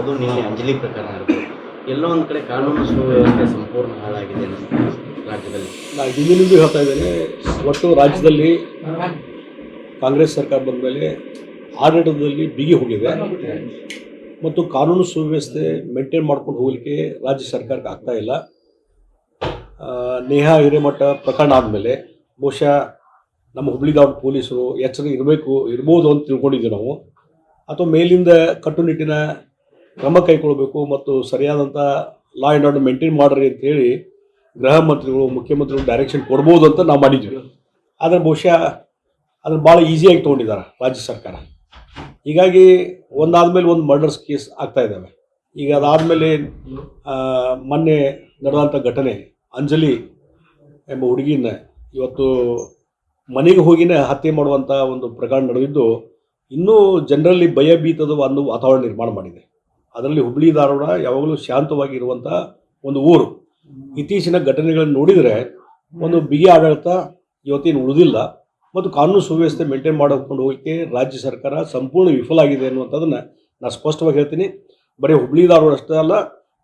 ಆಗಿರ್ಬೋದು, ನಿನ್ನೆ ಅಂಜಲಿ ಪ್ರಕರಣ ಆಗಿರ್ಬೋದು, ಎಲ್ಲೋ ಒಂದು ಕಡೆ ಕಾನೂನು ಸುವ್ಯವಸ್ಥೆ ಸಂಪೂರ್ಣ ಹಾಳಾಗಿದೆ ರಾಜ್ಯದಲ್ಲಿ. ನಾನು ಹಿಂದಿನಿಂದ ಹೇಳ್ತಾ ಇದ್ದೇನೆ, ಒಟ್ಟು ರಾಜ್ಯದಲ್ಲಿ ಕಾಂಗ್ರೆಸ್ ಸರ್ಕಾರ ಬಂದ ಮೇಲೆ ಆಡಳಿತದಲ್ಲಿ ಬಿಗಿ ಹೋಗಿದೆ ಮತ್ತು ಕಾನೂನು ಸುವ್ಯವಸ್ಥೆ ಮೇಂಟೈನ್ ಮಾಡ್ಕೊಂಡು ಹೋಗಲಿಕ್ಕೆ ರಾಜ್ಯ ಸರ್ಕಾರಕ್ಕೆ ಆಗ್ತಾ ಇಲ್ಲ. ನೇಹಾ ಹಿರೇಮಠ ಪ್ರಕರಣ ಆದಮೇಲೆ ಬಹುಶಃ ನಮ್ಮ ಹುಬ್ಳಿಗಾವ್ ಪೊಲೀಸರು ಎಚ್ಚರ ಇರ್ಬೋದು ಅಂತ ತಿಳ್ಕೊಂಡಿದ್ದೀವಿ ನಾವು. ಅಥವಾ ಮೇಲಿಂದ ಕಟ್ಟುನಿಟ್ಟಿನ ಕ್ರಮ ಕೈಗೊಳ್ಳಬೇಕು ಮತ್ತು ಸರಿಯಾದಂಥ ಲಾ ಆ್ಯಂಡ್ ಆರ್ಡರ್ ಮೇಂಟೈನ್ ಮಾಡಿರಿ ಅಂತೇಳಿ ಗೃಹ ಮಂತ್ರಿಗಳು, ಮುಖ್ಯಮಂತ್ರಿಗಳು ಡೈರೆಕ್ಷನ್ ಕೊಡ್ಬೋದು ಅಂತ ನಾವು ಮಾಡಿದ್ವಿ. ಆದರೆ ಬಹುಶಃ ಅದನ್ನು ಭಾಳ ಈಸಿಯಾಗಿ ತೊಗೊಂಡಿದ್ದಾರೆ ರಾಜ್ಯ ಸರ್ಕಾರ. ಹೀಗಾಗಿ ಒಂದಾದಮೇಲೆ ಒಂದು ಮರ್ಡರ್ಸ್ ಕೇಸ್ ಆಗ್ತಾ ಇದ್ದಾವೆ. ಈಗ ಅದಾದಮೇಲೆ ಮೊನ್ನೆ ನಡೆದಂಥ ಘಟನೆ ಅಂಜಲಿ ಎಂಬ ಹುಡುಗಿನ ಇವತ್ತು ಮನೆಗೆ ಹೋಗಿನೇ ಹತ್ಯೆ ಮಾಡುವಂಥ ಒಂದು ಪ್ರಕರಣ ನಡೆದಿದ್ದು ಇನ್ನೂ ಜನರಲ್ಲಿ ಭಯಭೀತದ ಒಂದು ವಾತಾವರಣ ನಿರ್ಮಾಣ ಮಾಡಿದೆ. ಅದರಲ್ಲಿ ಹುಬ್ಬಳ್ಳಿ ಧಾರವಾಡ ಯಾವಾಗಲೂ ಶಾಂತವಾಗಿ ಇರುವಂಥ ಒಂದು ಊರು. ಇತ್ತೀಚಿನ ಘಟನೆಗಳನ್ನು ನೋಡಿದರೆ ಒಂದು ಬಿಗಿ ಆಡಳಿತ ಇವತ್ತೇನು ಉಳಿದಿಲ್ಲ ಮತ್ತು ಕಾನೂನು ಸುವ್ಯವಸ್ಥೆ ಮೇಂಟೈನ್ ಮಾಡಿಕೊಂಡು ಹೋಗಲಿಕ್ಕೆ ರಾಜ್ಯ ಸರ್ಕಾರ ಸಂಪೂರ್ಣ ವಿಫಲ ಆಗಿದೆ ಅನ್ನುವಂಥದ್ದನ್ನು ನಾನು ಸ್ಪಷ್ಟವಾಗಿ ಹೇಳ್ತೀನಿ. ಬರೀ ಹುಬ್ಬಳ್ಳಿ ಧಾರವಾಡ ಅಷ್ಟೇ ಅಲ್ಲ,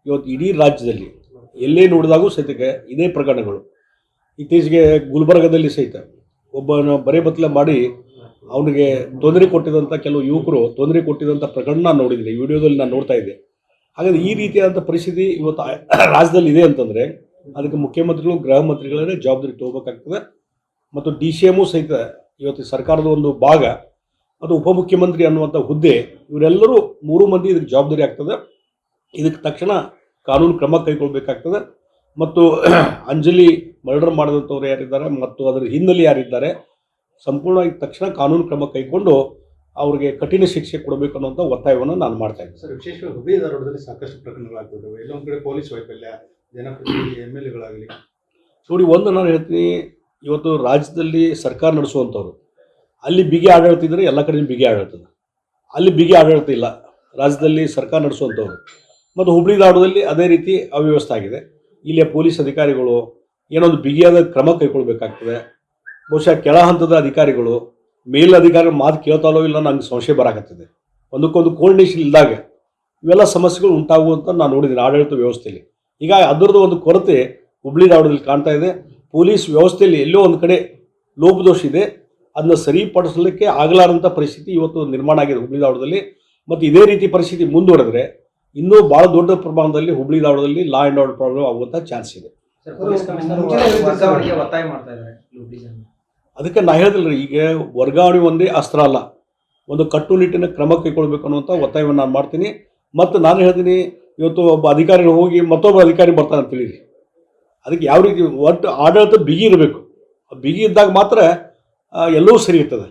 ಇವತ್ತು ಇಡೀ ರಾಜ್ಯದಲ್ಲಿ ಎಲ್ಲೇ ನೋಡಿದಾಗೂ ಸಹಿತ ಇದೇ ಪ್ರಕರಣಗಳು. ಇತ್ತೀಚೆಗೆ ಗುಲ್ಬರ್ಗದಲ್ಲಿ ಸಹಿತ ಒಬ್ಬನ ಬರೇ ಬತ್ತಲೆ ಮಾಡಿ ಅವನಿಗೆ ತೊಂದರೆ ಕೊಟ್ಟಿದ್ದಂಥ ಕೆಲವು ಯುವಕರು ತೊಂದರೆ ಕೊಟ್ಟಿದ್ದಂಥ ಪ್ರಕರಣ ನಾನು ನೋಡಿದ್ದೀನಿ, ಈ ವಿಡಿಯೋದಲ್ಲಿ ನಾನು ನೋಡ್ತಾ ಇದ್ದೆ. ಹಾಗಾದರೆ ಈ ರೀತಿಯಾದಂಥ ಪರಿಸ್ಥಿತಿ ಇವತ್ತು ರಾಜ್ಯದಲ್ಲಿ ಇದೆ ಅಂತಂದರೆ ಅದಕ್ಕೆ ಮುಖ್ಯಮಂತ್ರಿಗಳು, ಗೃಹ ಮಂತ್ರಿಗಳೇ ಜವಾಬ್ದಾರಿ ತಗೋಬೇಕಾಗ್ತದೆ. ಮತ್ತು DCM ಸಹಿತ ಇವತ್ತು ಸರ್ಕಾರದ ಒಂದು ಭಾಗ, ಅದು ಉಪಮುಖ್ಯಮಂತ್ರಿ ಅನ್ನುವಂಥ ಹುದ್ದೆ, ಇವರೆಲ್ಲರೂ 3 ಮಂದಿ ಇದಕ್ಕೆ ಜವಾಬ್ದಾರಿ ಆಗ್ತದೆ. ಇದಕ್ಕೆ ತಕ್ಷಣ ಕಾನೂನು ಕ್ರಮ ಕೈಗೊಳ್ಳಬೇಕಾಗ್ತದೆ. ಮತ್ತು ಅಂಜಲಿ ಮರ್ಡರ್ ಮಾಡಿದಂಥವ್ರು ಯಾರಿದ್ದಾರೆ ಮತ್ತು ಅದರ ಹಿನ್ನೆಲೆ ಯಾರಿದ್ದಾರೆ ಸಂಪೂರ್ಣವಾಗಿ ತಕ್ಷಣ ಕಾನೂನು ಕ್ರಮ ಕೈಗೊಂಡು ಅವ್ರಿಗೆ ಕಠಿಣ ಶಿಕ್ಷೆ ಕೊಡಬೇಕು ಅನ್ನೋಂಥ ಒತ್ತಾಯವನ್ನು ನಾನು ಮಾಡ್ತಾ ಇದ್ದೀನಿ. ಸರ್, ವಿಶೇಷವಾಗಿ ಹುಬ್ಬಳ್ಳಿ ಧಾರವಾಡದಲ್ಲಿ ಸಾಕಷ್ಟು ಪ್ರಕರಣಗಳಾಗ್ತವೆ. ಎಲ್ಲೊಂದು ಕಡೆ ಪೊಲೀಸ್ ವೈಫಲ್ಯ, ಜನಪ್ರತಿನಿಧಿ MLAಗಳಾಗಲಿ. ನೋಡಿ, ಒಂದು ನಾನು ಹೇಳ್ತೀನಿ, ಇವತ್ತು ರಾಜ್ಯದಲ್ಲಿ ಸರ್ಕಾರ ನಡೆಸುವಂಥವ್ರು ಅಲ್ಲಿ ಬಿಗಿ ಆಡಳಿತ ಇದ್ದರೆ ಎಲ್ಲ ಕಡೆ ಬಿಗಿ ಆಡಳಿತ, ಅಲ್ಲಿ ಬಿಗಿ ಆಡಳಿತ ಇಲ್ಲ ರಾಜ್ಯದಲ್ಲಿ ಸರ್ಕಾರ ನಡೆಸುವಂಥವ್ರು. ಮತ್ತು ಹುಬ್ಬಳ್ಳಿ ಧಾರವಾಡದಲ್ಲಿ ಅದೇ ರೀತಿ ಅವ್ಯವಸ್ಥೆ ಆಗಿದೆ. ಇಲ್ಲಿಯ ಪೊಲೀಸ್ ಅಧಿಕಾರಿಗಳು ಏನೊಂದು ಬಿಗಿಯಾದ ಕ್ರಮ ಕೈಗೊಳ್ಳಬೇಕಾಗ್ತದೆ. ಬಹುಶಃ ಕೆಳ ಹಂತದ ಅಧಿಕಾರಿಗಳು ಮೇಲ್ ಅಧಿಕಾರಿಗಳು ಮಾತು ಕೇಳ್ತಾಲೋ ಇಲ್ಲ ನನಗೆ ಸಂಶಯ ಬರಾಕತ್ತಿದೆ. ಒಂದಕ್ಕೊಂದು ಕೋರ್ಡಿನೇಷನ್ ಇಲ್ಲದಾಗ ಇವೆಲ್ಲ ಸಮಸ್ಯೆಗಳು ಉಂಟಾಗುವಂತ ನಾನು ನೋಡಿದ್ದೀನಿ ಆಡಳಿತ ವ್ಯವಸ್ಥೆಯಲ್ಲಿ. ಹೀಗಾಗಿ ಅದರದ್ದು ಒಂದು ಕೊರತೆ ಹುಬ್ಬಳ್ಳಿ ಧಾರವಾಡದಲ್ಲಿ ಕಾಣ್ತಾ ಇದೆ. ಪೊಲೀಸ್ ವ್ಯವಸ್ಥೆಯಲ್ಲಿ ಎಲ್ಲೋ ಒಂದು ಕಡೆ ಲೋಪದೋಷ ಇದೆ, ಅದನ್ನ ಸರಿಪಡಿಸಲಿಕ್ಕೆ ಆಗಲಾರಂಥ ಪರಿಸ್ಥಿತಿ ಇವತ್ತು ನಿರ್ಮಾಣ ಆಗಿದೆ ಹುಬ್ಬಳ್ಳಿ ಧಾರವಾಡದಲ್ಲಿ. ಮತ್ತು ಇದೇ ರೀತಿ ಪರಿಸ್ಥಿತಿ ಮುಂದುವರೆದರೆ ಇನ್ನೂ ಭಾಳ ದೊಡ್ಡ ಪ್ರಮಾಣದಲ್ಲಿ ಹುಬ್ಬಳ್ಳಿ ಧಾರವಾಡದಲ್ಲಿ ಲಾ ಆ್ಯಂಡ್ ಆರ್ಡರ್ ಪ್ರಾಬ್ಲಮ್ ಆಗುವಂಥ ಚಾನ್ಸ್ ಇದೆ. ಅದಕ್ಕೆ ನಾ ಹೇಳಿದ್ರಿ, ಈಗ ವರ್ಗಾವಣೆ ಒಂದೇ ಅಸ್ತ್ರ ಅಲ್ಲ, ಒಂದು ಕಟ್ಟುನಿಟ್ಟಿನ ಕ್ರಮ ಕೈಗೊಳ್ಬೇಕು ಅನ್ನುವಂಥ ಒತ್ತಾಯವನ್ನು ನಾನು ಮಾಡ್ತೀನಿ. ಮತ್ತು ನಾನು ಹೇಳ್ತೀನಿ, ಇವತ್ತು ಒಬ್ಬ ಅಧಿಕಾರಿ ಹೋಗಿ ಮತ್ತೊಬ್ಬ ಅಧಿಕಾರಿ ಬರ್ತಾನೆ ಅಂತ ತಿಳಿರಿ, ಅದಕ್ಕೆ ಯಾವ ರೀತಿ ಒಟ್ಟು ಆಡಳಿತ ಬಿಗಿ ಇರಬೇಕು. ಬಿಗಿ ಇದ್ದಾಗ ಮಾತ್ರ ಎಲ್ಲವೂ ಸರಿ ಇರ್ತದೆ.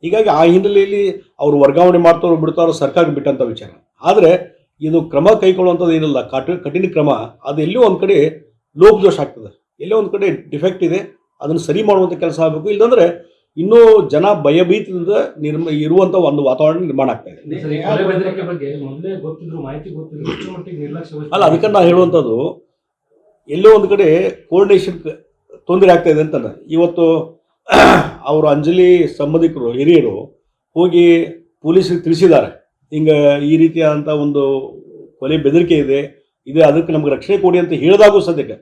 ಹೀಗಾಗಿ ಆ ಹಿನ್ನೆಲೆಯಲ್ಲಿ ಅವರು ವರ್ಗಾವಣೆ ಮಾಡ್ತಾರೋ ಬಿಡ್ತಾರೋ ಸರ್ಕಾರಕ್ಕೆ ಬಿಟ್ಟಂಥ ವಿಚಾರ. ಆದರೆ ಇದು ಕ್ರಮ ಕೈಗೊಳ್ಳುವಂಥದ್ದು ಏನಿಲ್ಲ, ಕಠಿಣ ಕ್ರಮ, ಅದು ಎಲ್ಲೋ ಒಂದು ಕಡೆ ಲೋಪದೋಷ ಆಗ್ತದೆ, ಎಲ್ಲೋ ಒಂದು ಕಡೆ ಡಿಫೆಕ್ಟ್ ಇದೆ, ಅದನ್ನು ಸರಿ ಮಾಡುವಂಥ ಕೆಲಸ ಆಗಬೇಕು. ಇಲ್ಲಾಂದರೆ ಇನ್ನೂ ಜನ ಭಯಭೀತದಿಂದ ಇರುವಂಥ ಒಂದು ವಾತಾವರಣ ನಿರ್ಮಾಣ ಆಗ್ತಾ ಇದೆ. ಅಲ್ಲ, ಅದಕ್ಕೆ ನಾನು ಹೇಳುವಂಥದ್ದು ಎಲ್ಲೋ ಒಂದು ಕಡೆ ಕೋರ್ಡಿನೇಷನ್ ತೊಂದರೆ ಆಗ್ತಾ ಇದೆ ಅಂತಾನೆ. ಇವತ್ತು ಅವರು ಅಂಜಲಿ ಸಂಬಂಧಿಕರು ಹಿರಿಯರು ಹೋಗಿ ಪೊಲೀಸರಿಗೆ ತಿಳಿಸಿದ್ದಾರೆ, ಹಿಂಗೆ ಈ ರೀತಿಯಾದಂಥ ಒಂದು ಕೊಲೆ ಬೆದರಿಕೆ ಇದೆ, ಅದಕ್ಕೆ ನಮ್ಗೆ ರಕ್ಷಣೆ ಕೊಡಿ ಅಂತ ಹೇಳಿದಾಗೂ ಸದ್ಯಕ್ಕೆ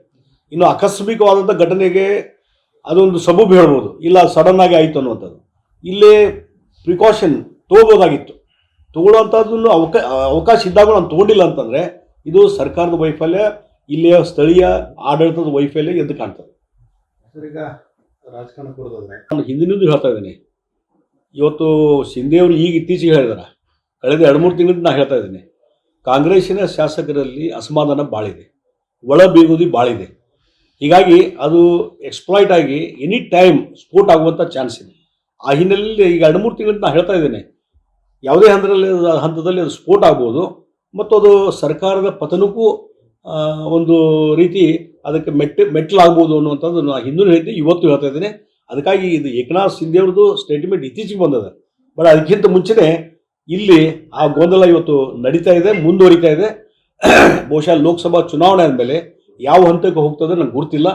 ಇನ್ನು ಆಕಸ್ಮಿಕವಾದಂಥ ಘಟನೆಗೆ ಅದೊಂದು ಸಬೂಬು ಹೇಳ್ಬೋದು, ಇಲ್ಲ ಸಡನ್ ಆಗಿ ಆಯಿತು ಅನ್ನುವಂಥದ್ದು. ಇಲ್ಲೇ ಪ್ರಿಕಾಷನ್ ತೊಗೋಬೋದಾಗಿತ್ತು, ತೊಗೊಳ್ಳುವಂಥದ್ದನ್ನು ಅವಕಾಶ ಇದ್ದಾಗ ನಾನು ತೊಗೊಂಡಿಲ್ಲ ಅಂತಂದರೆ ಇದು ಸರ್ಕಾರದ ವೈಫಲ್ಯ, ಇಲ್ಲಿಯ ಸ್ಥಳೀಯ ಆಡಳಿತದ ವೈಫಲ್ಯ ಎಂದು ಕಾಣ್ತದೆ. ಈಗ ರಾಜಕಾರಣಕ್ಕೆ ಬರೋದಾದ್ರೆ ನಾನು ಹಿಂದಿನಿಂದ ಹೇಳ್ತಾ ಇದ್ದೀನಿ, ಇವತ್ತು ಶಿಂದೆಯವರು ಈಗ ಇತ್ತೀಚೆಗೆ ಹೇಳಿದಾರೆ, ಕಳೆದ 2-3 ತಿಂಗಳಿಂದ ನಾನು ಹೇಳ್ತಾ ಇದ್ದೀನಿ, ಕಾಂಗ್ರೆಸ್ಸಿನ ಶಾಸಕರಲ್ಲಿ ಅಸಮಾಧಾನ ಭಾಳಿದೆ, ಒಳ ಬೀಗುದಿ ಭಾಳಿದೆ. ಹೀಗಾಗಿ ಅದು ಎಕ್ಸ್ಪ್ಲಾಯ್ಟ್ ಆಗಿ ಎನಿ ಟೈಮ್ ಸ್ಫೋಟ್ ಆಗುವಂಥ ಚಾನ್ಸ್ ಇದೆ. ಆ ಹಿನ್ನೆಲೆಯಲ್ಲಿ ಈಗ 2-3 ತಿಂಗಳಿಂದ ನಾನು ಹೇಳ್ತಾ ಇದ್ದೇನೆ, ಯಾವುದೇ ಹಂತದಲ್ಲಿ ಅದು ಸ್ಫೋಟ ಆಗ್ಬೋದು ಮತ್ತು ಅದು ಸರ್ಕಾರದ ಪತನಕ್ಕೂ ಒಂದು ರೀತಿ ಅದಕ್ಕೆ ಮೆಟ್ಟಲಾಗ್ಬೋದು ಅನ್ನುವಂಥದ್ದು ನಾನು ಹಿಂದೂ ಹೇಳಿದ್ದೆ, ಇವತ್ತು ಹೇಳ್ತಾ ಇದ್ದೇನೆ. ಅದಕ್ಕಾಗಿ ಇದು ಏಕನಾಥ್ ಶಿಂದೆ ಅವ್ರದ್ದು ಸ್ಟೇಟ್ಮೆಂಟ್ ಇತ್ತೀಚೆಗೆ ಬಂದದ, ಬಟ್ ಅದಕ್ಕಿಂತ ಮುಂಚೆನೇ ಇಲ್ಲಿ ಆ ಗೊಂದಲ ಇವತ್ತು ನಡೀತಾ ಇದೆ, ಮುಂದುವರಿತಾ ಇದೆ. ಬಹುಶಃ ಲೋಕಸಭಾ ಚುನಾವಣೆ ಆದಮೇಲೆ ಯಾವ ಹಂತಕ್ಕೆ ಹೋಗ್ತದೆ ನನಗೆ ಗೊತ್ತಿಲ್ಲ.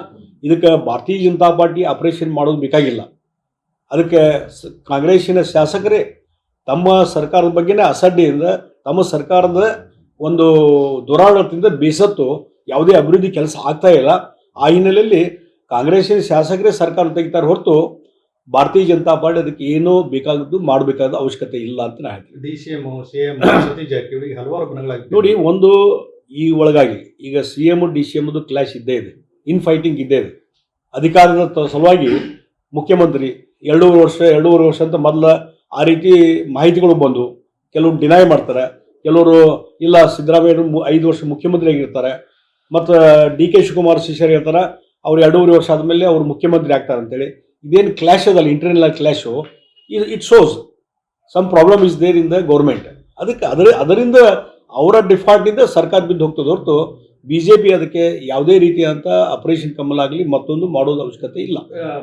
ಇದಕ್ಕೆ ಭಾರತೀಯ ಜನತಾ ಪಾರ್ಟಿ ಆಪರೇಷನ್ ಮಾಡೋದು ಬೇಕಾಗಿಲ್ಲ. ಅದಕ್ಕೆ ಕಾಂಗ್ರೆಸ್ಸಿನ ಶಾಸಕರೇ ತಮ್ಮ ಸರ್ಕಾರದ ಬಗ್ಗೆನೇ ಅಸಡ್ಡೆಯಿಂದ ತಮ್ಮ ಸರ್ಕಾರದ ಒಂದು ದುರಾಡಳಿತದಿಂದ ಬೇಸತ್ತು ಯಾವುದೇ ಅಭಿವೃದ್ಧಿ ಕೆಲಸ ಆಗ್ತಾ ಇಲ್ಲ. ಆ ಹಿನ್ನೆಲೆಯಲ್ಲಿ ಕಾಂಗ್ರೆಸ್ಸಿನ ಶಾಸಕರೇ ಸರ್ಕಾರ ತೆಗಿತಾರೆ ಹೊರತು ಭಾರತೀಯ ಜನತಾ ಪಾರ್ಟಿ ಅದಕ್ಕೆ ಏನೂ ಬೇಕಾದದ್ದು ಮಾಡಬೇಕಾದ ಅವಶ್ಯಕತೆ ಇಲ್ಲ ಅಂತ ನಾನು ಹೇಳ್ತೀನಿ. DCM, CM ಸತೀಶ್ ಜಾರಕಿಹೊಳಿ ಹಲವಾರು ಬಣಗಳಾಗಿದೆ. ನೋಡಿ, ಒಂದು ಈ ಒಳಗಾಗಿ ಈಗ CM DCM ಕ್ಲಾಶ್ ಇದ್ದೇ ಇದೆ, ಇನ್ ಫೈಟಿಂಗ್ ಇದ್ದೇ ಇದೆ. ಅಧಿಕಾರದ ಸಲುವಾಗಿ ಮುಖ್ಯಮಂತ್ರಿ 2.5 ವರ್ಷ ಅಂತ ಮೊದಲ ಆ ರೀತಿ ಮಾಹಿತಿಗಳು ಬಂದು ಕೆಲವರು ಡಿನೈ ಮಾಡ್ತಾರೆ, ಕೆಲವರು ಇಲ್ಲ ಸಿದ್ದರಾಮಯ್ಯ 5 ವರ್ಷ ಮುಖ್ಯಮಂತ್ರಿ ಆಗಿರ್ತಾರೆ, ಮತ್ತು DK ಶಿವಕುಮಾರ್ ಶಿಷ್ಯರು ಹೇಳ್ತಾರೆ ಅವ್ರು 2.5 ವರ್ಷ ಆದಮೇಲೆ ಅವ್ರು ಮುಖ್ಯಮಂತ್ರಿ ಆಗ್ತಾರೆ ಅಂತೇಳಿ. ಇದೇನು ಕ್ಲಾಶ್ ಅದಲ್ಲ, internal clash, it shows some problem is there in the government. ಅದಕ್ಕೆ ಅದರಿಂದ ಅವರ ಡಿಫಾಲ್ಟ್ನಿಂದ ಸರ್ಕಾರ ಬಿದ್ದು ಹೋಗ್ತದೆ ಹೊರತು BJP ಅದಕ್ಕೆ ಯಾವುದೇ ರೀತಿಯಾದಂಥ ಆಪರೇಷನ್ ಕಮಲ್ ಆಗಲಿ ಮತ್ತೊಂದು ಮಾಡೋದು ಅವಶ್ಯಕತೆ ಇಲ್ಲ.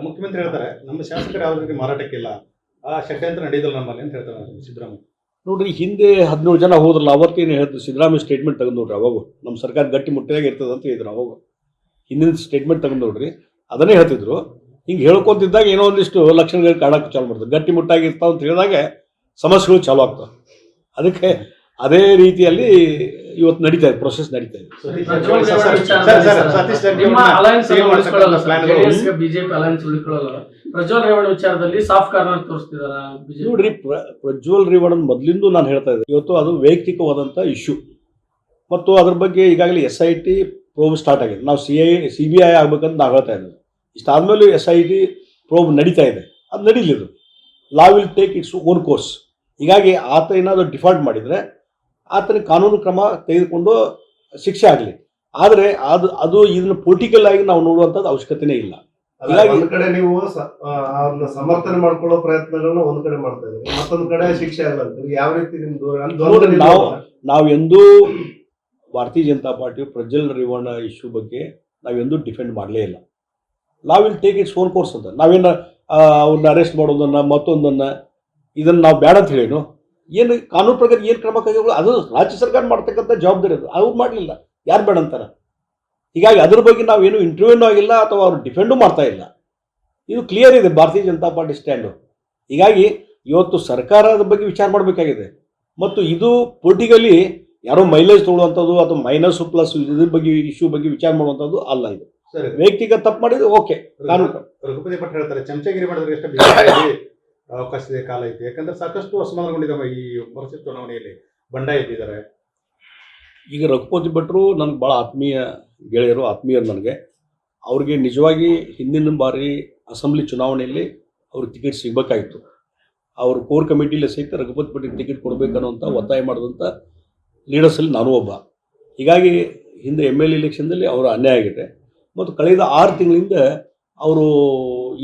ಮುಖ್ಯಮಂತ್ರಿ ಹೇಳ್ತಾರೆ ನಮ್ಮ ಶಾಸಕರು ಯಾವುದೇ ಮಾರಾಟಕ್ಕಿಲ್ಲ, ಆ ಷಡ್ಯಂತ್ರ ನಡೆಯೋದಿಲ್ಲ ನಮ್ಮಲ್ಲಿ ಅಂತ ಹೇಳ್ತಾರೆ ಸಿದ್ದರಾಮಯ್ಯ. ನೋಡ್ರಿ, ಹಿಂದೆ 17 ಜನ ಹೋದ್ರಲ್ಲ, ಅವತ್ತೇನು ಹೇಳ್ತಾರೆ ಸಿದ್ದರಾಮಯ್ಯ ಸ್ಟೇಟ್ಮೆಂಟ್ ತೆಗೆದು ನೋಡ್ರಿ. ಅವಾಗ ನಮ್ಮ ಸರ್ಕಾರ ಗಟ್ಟಿ ಮುಟ್ಟಿಯಾಗಿ ಇರ್ತದೆ ಅಂತ ಹೇಳಿದ್ರು. ಅವಾಗ ಹಿಂದಿನ ಸ್ಟೇಟ್ಮೆಂಟ್ ತೆಗೆದು ನೋಡ್ರಿ, ಅದನ್ನೇ ಹೇಳ್ತಿದ್ರು. ಹಿಂಗೆ ಹೇಳ್ಕೊಂತಿದ್ದಾಗ ಏನೋ ಒಂದಿಷ್ಟು ಲಕ್ಷಣಗಳು ಕಾಣಕ್ಕೆ ಚಾಲು ಮಾಡ್ತಾರೆ. ಗಟ್ಟಿ ಮುಟ್ಟಾಗಿ ಇರ್ತಾವ ಅಂತ ಹೇಳಿದಾಗ ಸಮಸ್ಯೆಗಳು ಚಾಲು ಆಗ್ತವೆ. ಅದಕ್ಕೆ ಅದೇ ರೀತಿಯಲ್ಲಿ ಇವತ್ತು ನಡೀತಾ ಇದೆ, ಪ್ರೊಸೆಸ್ ನಡೀತಾ ಇದೆ. ಬಿಜೆಪಿ ಅಲಯನ್ಸ್ ಉಳಿಕೊಳ್ಳಲ್ಲ. ಪ್ರಜ್ವಲ್ ರೇವಣ್ಣ ವಿಚಾರದಲ್ಲಿ ಸಾಫ್ಟ್ ಕಾರ್ನರ್ ತೋರಿಸ್ತಿದಾರ. ನೋಡ್ರಿ, ಪ್ರಜ್ವಲ್ ರೇವಣ್ಣ ಮೊದಲಿಂದ ನಾನು ಹೇಳ್ತಾ ಇದ್ದೆ, ಇವತ್ತು ಅದು ವೈಯಕ್ತಿಕವಾದಂಥ ಇಶ್ಯೂ ಮತ್ತು ಅದ್ರ ಬಗ್ಗೆ ಈಗಾಗಲೇ SIT ಪ್ರೋಬ್ ಸ್ಟಾರ್ಟ್ ಆಗಿದೆ. ನಾವು CBI ಆಗ್ಬೇಕಂತ ನಾವು ಹೇಳ್ತಾ ಇದ್ದೀವಿ. ಇಷ್ಟಾದ್ಮೇಲೆ SIT ಪ್ರೋಬ್ ನಡೀತಾ ಇದೆ, ಅದು ನಡೀಲಿದು. Law will take its own course. ಹೀಗಾಗಿ ಆತ ಏನಾದರೂ ಡಿಫಾಲ್ಟ್ ಮಾಡಿದರೆ ಆತನಿಗೆ ಕಾನೂನು ಕ್ರಮ ತೆಗೆದುಕೊಂಡು ಶಿಕ್ಷೆ ಆಗಲಿ. ಆದರೆ ಅದು ಇದನ್ನು ಪೊಲಿಟಿಕಲ್ ಆಗಿ ನಾವು ನೋಡುವಂಥದ್ದು ಅವಶ್ಯಕತೆನೇ ಇಲ್ಲ. ಹೀಗಾಗಿ ಒಂದ್ ಕಡೆ ನೀವು ಅವ್ರನ್ನ ಸಮರ್ಥನೆ ಮಾಡ್ಕೊಳ್ಳೋ ಪ್ರಯತ್ನಗಳನ್ನ ಒಂದ್ ಕಡೆ ಮಾಡ್ತಾ ಇದ್ದೀವಿ, ಮತ್ತೊಂದ್ ಕಡೆ ಶಿಕ್ಷೆ ಆಗಲ್ಲ ಅಂತ ಯಾವ ರೀತಿ ನಿಮ್ದು? ನಾವೆಂದೂ ಭಾರತೀಯ ಜನತಾ ಪಾರ್ಟಿ ಪ್ರಜ್ವಲ್ ರೇವಣ್ಣ ಇಶ್ಯೂ ಬಗ್ಗೆ ನಾವೆಂದೂ ಡಿಫೆಂಡ್ ಮಾಡಲೇ ಇಲ್ಲ. ಲಾ will take its own course ಅಂತ. ನಾವೇನು ಅವ್ರನ್ನ ಅರೆಸ್ಟ್ ಮಾಡೋದನ್ನು ಮತ್ತೊಂದನ್ನು ಇದನ್ನು ನಾವು ಬೇಡ ಅಂತ ಹೇಳೇನು? ಏನು ಕಾನೂನು ಪ್ರಕಾರ ಏನು ಕ್ರಮ ಕೈಗೊಳ್ಳು, ಅದು ರಾಜ್ಯ ಸರ್ಕಾರ ಮಾಡ್ತಕ್ಕಂಥ ಜವಾಬ್ದಾರಿ ಅದು. ಅವ್ರು ಮಾಡಲಿಲ್ಲ, ಯಾರು ಬೇಡ ಅಂತಾರೆ? ಹೀಗಾಗಿ ಅದ್ರ ಬಗ್ಗೆ ನಾವೇನು ಇಂಟರ್ವ್ಯೂನೂ ಆಗಿಲ್ಲ ಅಥವಾ ಅವ್ರು ಡಿಫೆಂಡು ಮಾಡ್ತಾ ಇಲ್ಲ. ಇದು ಕ್ಲಿಯರ್ ಇದೆ ಭಾರತೀಯ ಜನತಾ ಪಾರ್ಟಿ ಸ್ಟ್ಯಾಂಡು. ಹೀಗಾಗಿ ಇವತ್ತು ಸರ್ಕಾರದ ಬಗ್ಗೆ ವಿಚಾರ ಮಾಡಬೇಕಾಗಿದೆ. ಮತ್ತು ಇದು ಪೊಲಿಟಿಕಲಿ ಯಾರೋ ಮೈಲೇಜ್ ತೊಗೊಳ್ಳುವಂಥದ್ದು ಅಥವಾ ಮೈನಸ್ ಪ್ಲಸ್ ಇದ್ರ ಬಗ್ಗೆ ಇಶ್ಯೂ ಬಗ್ಗೆ ವಿಚಾರ ಮಾಡುವಂಥದ್ದು ಅಲ್ಲ. ಇದು ವೈಯಕ್ತಿಕ ತಪ್ಪು ಮಾಡಿದ್ರೆ ಓಕೆ, ಕಾನೂನು. ರಘುಪತಿ ಭಟ್ ಹೇಳ್ತಾರೆ ಚಮಚಗಿರಿ ಮಾಡಿದ್ರೆ ಎಷ್ಟು ಅವಕಾಶ ಇದೆ, ಕಾಲ ಐತಿ. ಯಾಕಂದ್ರೆ ಸಾಕಷ್ಟು ಅಸಮಾಧಾನಗೊಂಡಿದ್ದಾವೆ ಈ ವರ್ಷ ಚುನಾವಣೆಯಲ್ಲಿ, ಬಂಡಾಯ ಎದ್ದಿದ್ದಾರೆ. ಈಗ ರಘುಪತಿ ಭಟ್ರು ನನಗೆ ಭಾಳ ಆತ್ಮೀಯ ಗೆಳೆಯರು, ಆತ್ಮೀಯರು ನನಗೆ. ಅವ್ರಿಗೆ ನಿಜವಾಗಿ ಹಿಂದಿನ ಬಾರಿ ಅಸೆಂಬ್ಲಿ ಚುನಾವಣೆಯಲ್ಲಿ ಅವ್ರಿಗೆ ಟಿಕೆಟ್ ಸಿಗಬೇಕಾಗಿತ್ತು. ಅವರು ಕೋರ್ ಕಮಿಟಿಲಿ ಸಹಿತ ರಘುಪತಿ ಭಟ್ರಿಗೆ ಟಿಕೆಟ್ ಕೊಡಬೇಕನ್ನುವಂಥ ಒತ್ತಾಯ ಮಾಡಿದಂಥ ಲೀಡರ್ಸಲ್ಲಿ ನಾನು ಒಬ್ಬ. ಹೀಗಾಗಿ ಹಿಂದೆ MLA ಎಲೆಕ್ಷನ್ದಲ್ಲಿ ಅವರ ಅನ್ಯಾಯ ಆಗಿದೆ. ಮತ್ತು ಕಳೆದ 6 ತಿಂಗಳಿಂದ ಅವರು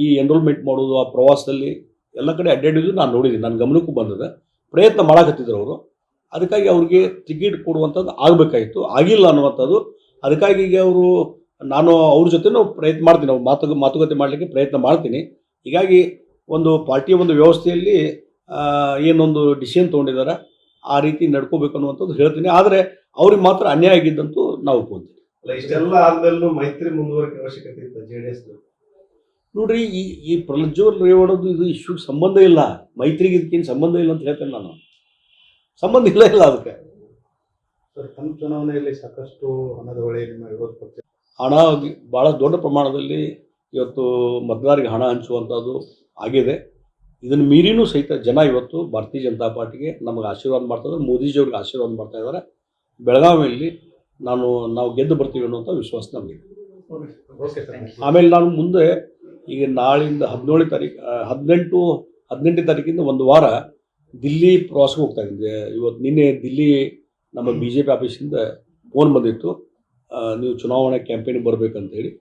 ಈ ಎನ್ರೋಲ್ಮೆಂಟ್ ಮಾಡೋದು, ಆ ಪ್ರವಾಸದಲ್ಲಿ ಎಲ್ಲ ಕಡೆ ಅಡ್ಡಾಡಿದ್ದು ನಾನು ನೋಡಿದ್ದೀನಿ, ನನ್ನ ಗಮನಕ್ಕೂ ಬಂದಿದೆ. ಪ್ರಯತ್ನ ಮಾಡಕತ್ತಿದ್ರು ಅವರು. ಅದಕ್ಕಾಗಿ ಅವ್ರಿಗೆ ಟಿಕೆಟ್ ಕೊಡುವಂಥದ್ದು ಆಗಬೇಕಾಗಿತ್ತು, ಆಗಿಲ್ಲ ಅನ್ನುವಂಥದ್ದು. ಅದಕ್ಕಾಗಿ ಈಗ ನಾನು ಅವ್ರ ಜೊತೆನೂ ಪ್ರಯತ್ನ ಮಾಡ್ತೀನಿ, ಅವ್ರು ಮಾತುಕತೆ ಮಾಡಲಿಕ್ಕೆ ಪ್ರಯತ್ನ ಮಾಡ್ತೀನಿ. ಹೀಗಾಗಿ ಒಂದು ಪಾರ್ಟಿಯ ಒಂದು ವ್ಯವಸ್ಥೆಯಲ್ಲಿ ಏನೊಂದು ಡಿಸಿಷನ್ ತೊಗೊಂಡಿದ್ದಾರೆ ಆ ರೀತಿ ನಡ್ಕೋಬೇಕು ಅನ್ನುವಂಥದ್ದು ಹೇಳ್ತೀನಿ. ಆದರೆ ಅವ್ರಿಗೆ ಮಾತ್ರ ಅನ್ಯಾಯ ಆಗಿದ್ದಂತೂ ನಾವು ಒಪ್ಕೊಂತೀವಿ. ಇಷ್ಟೆಲ್ಲ ಆದ್ಮೇಲೂ ಮೈತ್ರಿ ಮುಂದುವರಿಕೆ ಅವಶ್ಯಕತೆ ಇತ್ತು JDS. ನೋಡ್ರಿ, ಈ ಪ್ರಜ್ವಲ್ ರೇವಣ್ಣದು ಇದು ಇಶ್ಯೂಗೆ ಸಂಬಂಧ ಇಲ್ಲ, ಮೈತ್ರಿಗೆ ಇದಕ್ಕೇನು ಸಂಬಂಧ ಇಲ್ಲ ಅಂತ ಹೇಳ್ತೇನೆ ನಾನು. ಸಂಬಂಧ ಇಲ್ಲ ಅದಕ್ಕೆ. ಸರ್, ತಮ್ಮ ಚುನಾವಣೆಯಲ್ಲಿ ಸಾಕಷ್ಟು ಹಣದ ಹೊಳೆ ನಿಮ್ಮ ವಿರೋಧ ಪಕ್ಷ ಹಣ ಭಾಳ ದೊಡ್ಡ ಪ್ರಮಾಣದಲ್ಲಿ ಇವತ್ತು ಮತದಾರರಿಗೆ ಹಣ ಹಂಚುವಂಥದ್ದು ಆಗಿದೆ. ಇದನ್ನು ಮೀರಿನೂ ಸಹಿತ ಜನ ಇವತ್ತು ಭಾರತೀಯ ಜನತಾ ಪಾರ್ಟಿಗೆ ನಮಗೆ ಆಶೀರ್ವಾದ ಮಾಡ್ತಾರೆ, ಮೋದಿಜಿಯವ್ರಿಗೆ ಆಶೀರ್ವಾದ ಮಾಡ್ತಾ ಇದ್ದಾರೆ. ಬೆಳಗಾವಿಯಲ್ಲಿ ನಾವು ಗೆದ್ದು ಬರ್ತೀವಿ ಅನ್ನುವಂಥ ವಿಶ್ವಾಸ ನಮಗೆ. ಆಮೇಲೆ ನಾನು ಮುಂದೆ ಈಗ ನಾಳಿಂದ 18 ತಾರೀಕಿಂದ ಒಂದು ವಾರ ದಿಲ್ಲಿ ಪ್ರವಾಸಕ್ಕೆ ಹೋಗ್ತಾ ಇದ್ದೆ. ನಿನ್ನೆ ದಿಲ್ಲಿ ನಮ್ಮ BJP ಆಫೀಸಿಂದ ಫೋನ್ ಬಂದಿತ್ತು, ನೀವು ಚುನಾವಣಾ ಕ್ಯಾಂಪೇನಿಗೆ ಬರಬೇಕಂತೇಳಿ.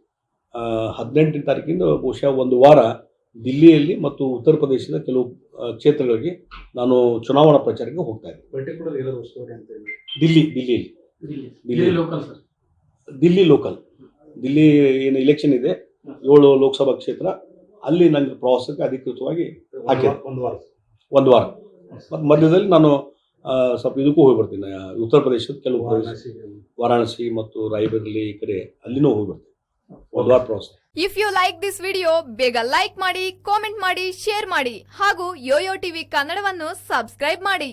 18 ತಾರೀಕಿಂದ ಬಹುಶಃ ಒಂದು ವಾರ ದಿಲ್ಲಿಯಲ್ಲಿ ಮತ್ತು ಉತ್ತರ ಪ್ರದೇಶದ ಕೆಲವು ಕ್ಷೇತ್ರಗಳಿಗೆ ನಾನು ಚುನಾವಣಾ ಪ್ರಚಾರಕ್ಕೆ ಹೋಗ್ತಾ ಇದ್ದೆ. ಪರ್ಟಿಕ್ಯುಲರ್ ಇರೋದು ಸ್ಟೋರಿ ಅಂತ ದಿಲ್ಲಿ ಲೋಕಲ್ ದಿಲ್ಲಿ ಏನು ಎಲೆಕ್ಷನ್ ಇದೆ 7 ಲೋಕಸಭಾ ಕ್ಷೇತ್ರ, ಅಲ್ಲಿ ನನಗೆ ಪ್ರವಾಸಕ್ಕೆ ಅಧಿಕೃತವಾಗಿ ಹಾಕಿದೆ ಒಂದು ವಾರ. ಮತ್ತು ಮಧ್ಯದಲ್ಲಿ ನಾನು ಸ್ವಲ್ಪ ಇದಕ್ಕೂ ಹೋಗಿ ಬರ್ತೀನಿ, ಉತ್ತರ ಪ್ರದೇಶದ ಕೆಲವು ವಾರಾಣಸಿ ಮತ್ತು ರಾಯಬರೇಲಿ ಈ ಕಡೆ ಅಲ್ಲಿನೂ ಹೋಗಿ ಬರ್ತೀನಿ, ಒಂದು ವಾರ ಪ್ರವಾಸ. If you like this video ಬೇಗ ಲೈಕ್ ಮಾಡಿ, ಕಾಮೆಂಟ್ ಮಾಡಿ, ಶೇರ್ ಮಾಡಿ ಹಾಗೂ ಯೋಯೋ ಟಿವಿ ಕನ್ನಡವನ್ನು ಸಬ್ಸ್ಕ್ರೈಬ್ ಮಾಡಿ.